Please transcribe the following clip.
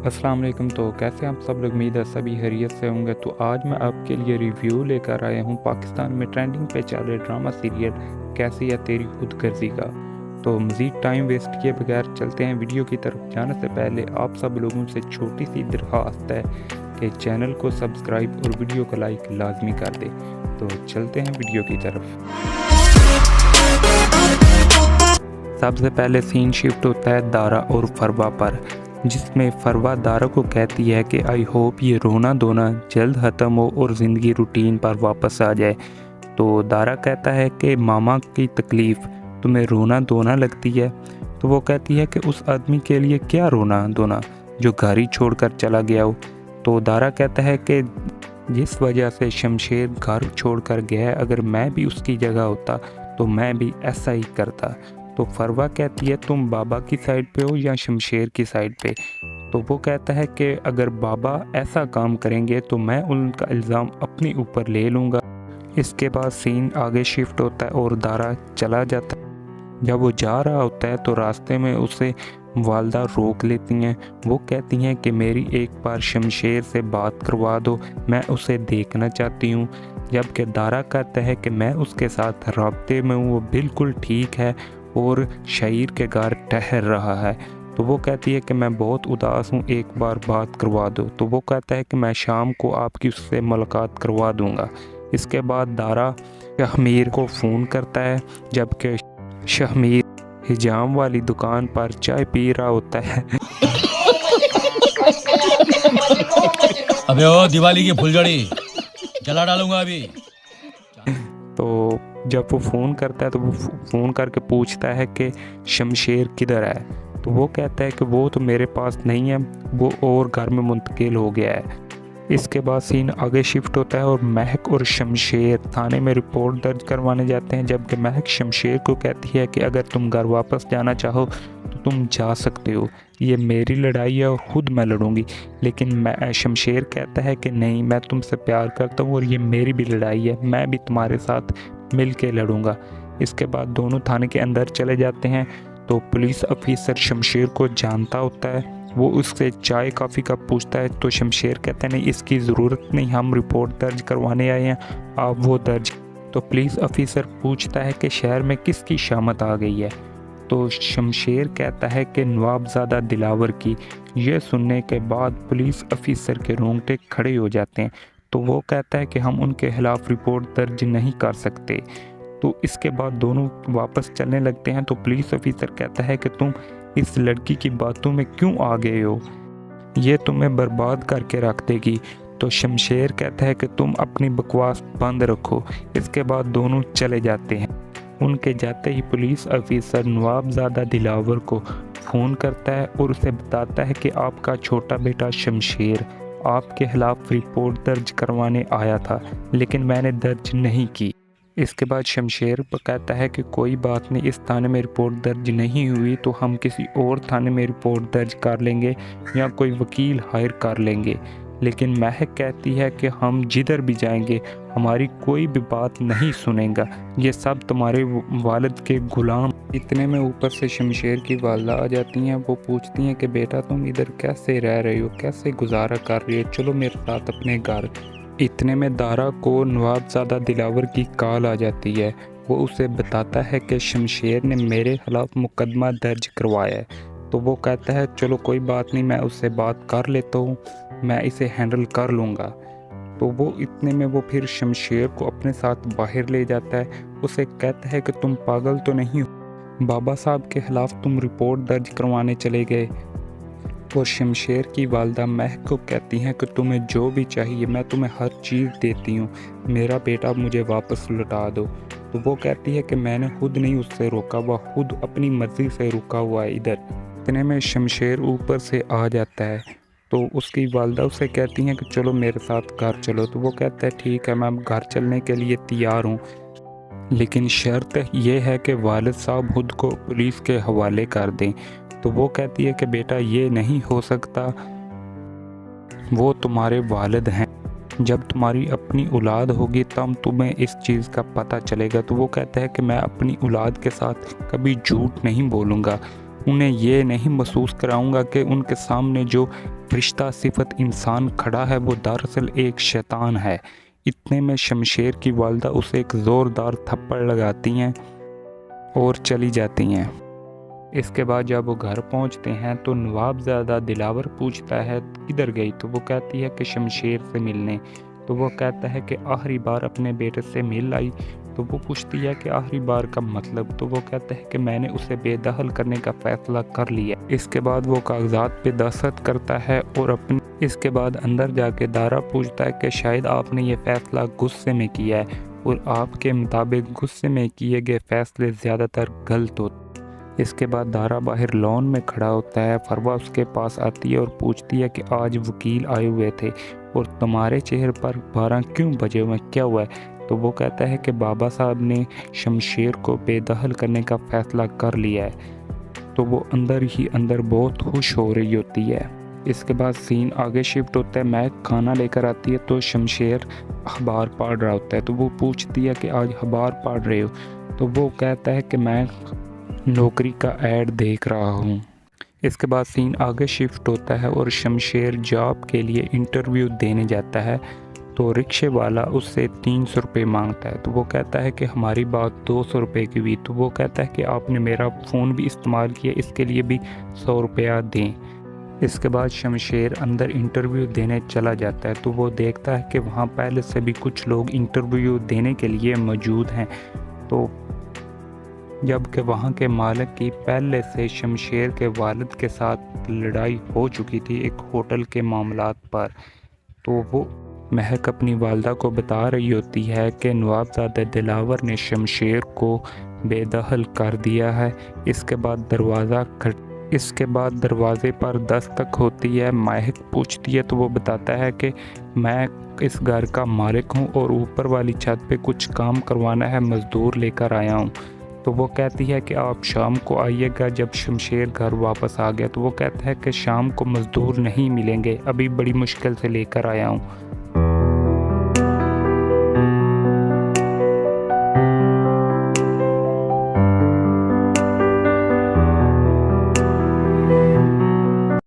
अस्सलाम वालेकुम। तो कैसे आप सब लोग, उम्मीद है सभी खैरियत से होंगे। तो आज मैं आपके लिए रिव्यू लेकर आया हूँ पाकिस्तान में ट्रेंडिंग पे चल रहे ड्रामा सीरियल कैसी है तेरी खुदगर्जी का। तो मज़ीद टाइम वेस्ट किए बगैर चलते हैं वीडियो की तरफ। जाने से पहले आप सब लोगों से छोटी सी दरख्वास्त है कि चैनल को सब्सक्राइब और वीडियो को लाइक लाजमी कर दे। तो चलते हैं वीडियो की तरफ। सबसे पहले सीन शिफ्ट होता है दारा और फरवा पर, जिसमें फरवा दारा को कहती है कि आई होप ये रोना धोना जल्द ख़त्म हो और ज़िंदगी रूटीन पर वापस आ जाए। तो दारा कहता है कि मामा की तकलीफ़ तुम्हें रोना धोना लगती है। तो वो कहती है कि उस आदमी के लिए क्या रोना धोना जो घर ही छोड़ कर चला गया हो। तो दारा कहता है कि जिस वजह से शमशेर घर छोड़ कर गया है, अगर मैं भी उसकी जगह होता तो मैं भी ऐसा ही करता। तो फरवा कहती है तुम बाबा की साइड पे हो या शमशेर की साइड पे। तो वो कहता है कि अगर बाबा ऐसा काम करेंगे तो मैं उनका इल्ज़ाम अपने ऊपर ले लूँगा। इसके बाद सीन आगे शिफ्ट होता है और दारा चला जाता है। जब वो जा रहा होता है तो रास्ते में उसे वालदा रोक लेती हैं। वो कहती हैं कि मेरी एक बार शमशेर से बात करवा दो, मैं उसे देखना चाहती हूँ। जबकि दारा कहता है कि मैं उसके साथ राब्ते में हूँ, वो बिल्कुल ठीक है और शायर के घर ठहर रहा है। तो वो कहती है कि मैं बहुत उदास हूँ, एक बार बात करवा दो। तो वो कहता है कि मैं शाम को आपकी उससे मुलाकात करवा दूँगा। इसके बाद दारा शहमीर को फ़ोन करता है, जबकि शहमीर हिजाम वाली दुकान पर चाय पी रहा होता है। अबे ओ दिवाली की फुलझड़ी जला डालूंगा अभी। तो जब वो फ़ोन करता है तो वो फ़ोन करके पूछता है कि शमशेर किधर है। तो वो कहता है कि वो तो मेरे पास नहीं है, वो और घर में मुंतकिल हो गया है। इसके बाद सीन आगे शिफ्ट होता है और महक और शमशेर थाने में रिपोर्ट दर्ज करवाने जाते हैं। जबकि महक शमशेर को कहती है कि अगर तुम घर वापस जाना चाहो तो तुम जा सकते हो, ये मेरी लड़ाई है और ख़ुद मैं लड़ूंगी। लेकिन मैं शमशेर कहता है कि नहीं, मैं तुमसे प्यार करता हूँ और ये मेरी भी लड़ाई है, मैं भी तुम्हारे साथ मिल के लड़ूंगा। इसके बाद दोनों थाने के अंदर चले जाते हैं। तो पुलिस ऑफिसर शमशेर को जानता होता है, वो उससे चाय कॉफ़ी का पूछता है। तो शमशेर कहते हैं नहीं, इसकी ज़रूरत नहीं, हम रिपोर्ट दर्ज करवाने आए हैं, आप वो दर्ज। तो पुलिस ऑफिसर पूछता है कि शहर में किसकी शामत आ गई है। तो शमशेर कहता है कि नवाबज़ादा दिलावर की। ये सुनने के बाद पुलिस ऑफिसर के रोंगटे खड़े हो जाते हैं। तो वो कहता है कि हम उनके खिलाफ़ रिपोर्ट दर्ज नहीं कर सकते। तो इसके बाद दोनों वापस चलने लगते हैं। तो पुलिस ऑफिसर कहता है कि तुम इस लड़की की बातों में क्यों आ गए हो, ये तुम्हें बर्बाद करके रख देगी। तो शमशेर कहता है कि तुम अपनी बकवास बंद रखो। इसके बाद दोनों चले जाते हैं। उनके जाते ही पुलिस ऑफिसर नवाबज़ादा दिलावर को फ़ोन करता है और उसे बताता है कि आपका छोटा बेटा शमशेर आपके खिलाफ़ रिपोर्ट दर्ज करवाने आया था, लेकिन मैंने दर्ज नहीं की। इसके बाद शमशेर कहता है कि कोई बात नहीं, इस थाने में रिपोर्ट दर्ज नहीं हुई तो हम किसी और थाने में रिपोर्ट दर्ज कर लेंगे या कोई वकील हायर कर लेंगे। लेकिन महक कहती है कि हम जिधर भी जाएंगे हमारी कोई भी बात नहीं सुनेगा, ये सब तुम्हारे वालिद के गुलाम। इतने में ऊपर से शमशेर की वालदा आ जाती हैं। वो पूछती हैं कि बेटा तुम इधर कैसे रह रही हो, कैसे गुजारा कर रही हो, चलो मेरे साथ अपने घर। इतने में दारा को नवाबज़ादा दिलावर की कॉल आ जाती है। वो उसे बताता है कि शमशेर ने मेरे खिलाफ़ मुकदमा दर्ज करवाया है। तो वो कहता है चलो कोई बात नहीं, मैं उससे बात कर लेता हूँ, मैं इसे हैंडल कर लूँगा। तो वो इतने में वो फिर शमशेर को अपने साथ बाहर ले जाता है। उसे कहता है कि तुम पागल तो नहीं हो, बाबा साहब के ख़िलाफ़ तुम रिपोर्ट दर्ज करवाने चले गए। और शमशेर की वालदा महक को कहती हैं कि तुम्हें जो भी चाहिए मैं तुम्हें हर चीज़ देती हूँ, मेरा बेटा मुझे वापस लौटा दो। तो वो कहती है कि मैंने खुद नहीं उससे रोका, वह खुद अपनी मर्ज़ी से रुका हुआ है इधर। इतने में शमशेर ऊपर से आ जाता है। तो उसकी वालदा उसे कहती हैं कि चलो मेरे साथ घर चलो। तो वो कहता है ठीक है, मैं घर चलने के लिए तैयार हूँ, लेकिन शर्त यह है कि वालिद साहब खुद को पुलिस के हवाले कर दें। तो वो कहती है कि बेटा ये नहीं हो सकता, वो तुम्हारे वालिद हैं, जब तुम्हारी अपनी औलाद होगी तब तुम्हें इस चीज़ का पता चलेगा। तो वो कहता है कि मैं अपनी औलाद के साथ कभी झूठ नहीं बोलूँगा। उन्हें ये नहीं महसूस कराऊंगा कि उनके सामने जो फरिश्ता सिफत इंसान खड़ा है वो दरअसल एक शैतान है। इतने में शमशेर की वालदा उसे एक ज़ोरदार थप्पड़ लगाती हैं और चली जाती हैं। इसके बाद जब वो घर पहुंचते हैं तो नवाबज़ादा दिलावर पूछता है किधर गई, तो वो कहती है कि शमशेर से मिलने। तो वो कहता है कि आखिरी बार अपने बेटे से मिल आई। तो वो पूछती है कि आखिरी बार का मतलब, तो वो कहता है कि मैंने उसे बेदखल करने का फ़ैसला कर लिया। इसके बाद वो कागजात पे दस्तखत करता है और इसके बाद अंदर जाके दारा पूछता है कि शायद आपने ये फ़ैसला गुस्से में किया है और आपके मुताबिक गुस्से में किए गए फ़ैसले ज़्यादातर गलत होते। इसके बाद दारा बाहर लॉन में खड़ा होता है। फरवा उसके पास आती है और पूछती है कि आज वकील आए हुए थे और तुम्हारे चेहरे पर 12 क्यों बजे हुए, क्या हुआ है? तो वो कहता है कि बाबा साहब ने शमशेर को बेदखल करने का फ़ैसला कर लिया है। तो वो अंदर ही अंदर बहुत खुश हो रही होती है। इसके बाद सीन आगे शिफ्ट होता है। महक खाना लेकर आती है तो शमशेर अखबार पढ़ रहा होता है। तो वो पूछती है कि आज अखबार पढ़ रहे हो? तो वो कहता है कि मैं नौकरी का ऐड देख रहा हूँ। इसके बाद सीन आगे शिफ्ट होता है और शमशेर जॉब के लिए इंटरव्यू देने जाता है। तो रिक्शे वाला उससे 300 रुपये मांगता है। तो वो कहता है कि हमारी बात 200 रुपये की हुई। तो वो कहता है कि आपने मेरा फ़ोन भी इस्तेमाल किया, इसके लिए भी 100 रुपया दें। इसके बाद शमशेर अंदर इंटरव्यू देने चला जाता है। तो वो देखता है कि वहाँ पहले से भी कुछ लोग इंटरव्यू देने के लिए मौजूद हैं। तो जबकि वहाँ के मालिक की पहले से शमशेर के वालिद के साथ लड़ाई हो चुकी थी एक होटल के मामलात पर। तो वो महक अपनी वालदा को बता रही होती है कि नवाबज़ादा दिलावर ने शमशेर को बेदखल कर दिया है। इसके बाद दरवाज़े पर दस्तक होती है। महक पूछती है तो वो बताता है कि मैं इस घर का मालिक हूँ और ऊपर वाली छत पे कुछ काम करवाना है, मज़दूर लेकर आया हूँ। तो वो कहती है कि आप शाम को आइएगा जब शमशेर घर वापस आ गया। तो वो कहता है कि शाम को मज़दूर नहीं मिलेंगे, अभी बड़ी मुश्किल से लेकर आया हूँ।